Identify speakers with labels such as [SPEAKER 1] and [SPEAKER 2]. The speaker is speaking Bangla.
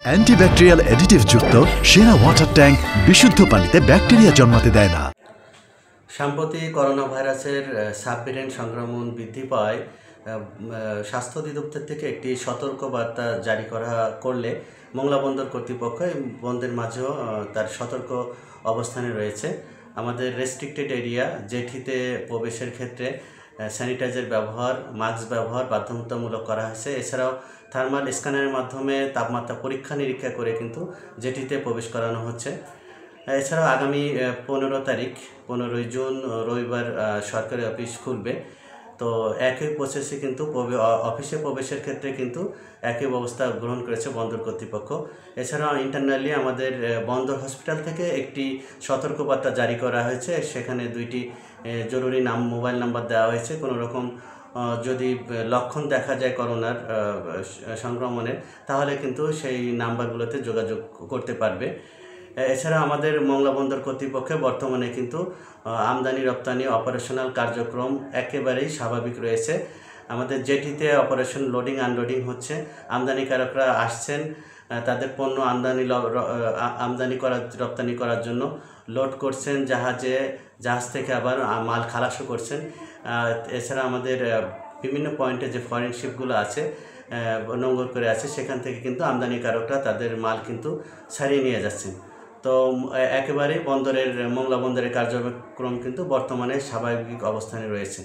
[SPEAKER 1] অ্যান্টিব্যাকটেরিয়াল অ্যাডিটিভ যুক্ত সেরা ওয়াটার ট্যাঙ্ক বিশুদ্ধ পানিতে ব্যাকটেরিয়া জন্মাতে দেয় না।
[SPEAKER 2] সাম্প্রতিক করোনা ভাইরাসের সাবভেরিয়েন্ট সংক্রমণ বৃদ্ধি পায় স্বাস্থ্য অধিদপ্তর থেকে একটি সতর্কবার্তা জারি করলে মোংলা বন্দর কর্তৃপক্ষ বন্দরের মাঝেও তার সতর্ক অবস্থানে রয়েছে। আমাদের রেস্ট্রিক্টেড এরিয়া জেটিতে প্রবেশের ক্ষেত্রে স্যানিটাইজার ব্যবহার, মাস্ক ব্যবহার বাধ্যতামূলক করা হয়েছে। এছাড়াও থার্মাল স্ক্যানারের মাধ্যমে তাপমাত্রা পরীক্ষা নিরীক্ষা করে কিন্তু জেটিতে প্রবেশ করানো হচ্ছে। এছাড়াও আগামী 15 জুন রবিবার সরকারি অফিস খুলবে। তো একই প্রসেসে কিন্তু অফিসে প্রবেশের ক্ষেত্রে কিন্তু একই ব্যবস্থা গ্রহণ করেছে বন্দর কর্তৃপক্ষ। এছাড়াও ইন্টারনালি আমাদের বন্দর হসপিটাল থেকে একটি সতর্কবার্তা জারি করা হয়েছে। সেখানে 2টি জরুরি মোবাইল নাম্বার দেওয়া হয়েছে। কোনো রকম যদি লক্ষণ দেখা যায় করোনার সংক্রমণের, তাহলে কিন্তু সেই নাম্বারগুলোতে যোগাযোগ করতে পারবে। এছাড়া আমাদের মোংলা বন্দর কর্তৃপক্ষে বর্তমানে কিন্তু আমদানি রপ্তানি অপারেশনাল কার্যক্রম একেবারেই স্বাভাবিক রয়েছে। আমাদের জেটিতে অপারেশন লোডিং আনলোডিং হচ্ছে। আমদানিকারকরা আসছেন, তাদের পণ্য আমদানি রপ্তানি করার জন্য লোড করছেন জাহাজ থেকে, আবার মাল খালাসও করছেন। এছাড়া আমাদের বিভিন্ন পয়েন্টে যে ফরেন শিপগুলো আছে, নোঙর করে আছে, সেখান থেকে কিন্তু আমদানিকারকরা তাদের মাল কিন্তু ছাড়িয়ে নিয়ে যাচ্ছেন। তো একেবারেই মোংলা বন্দরের কার্যক্রম কিন্তু বর্তমানে স্বাভাবিক অবস্থানে রয়েছে।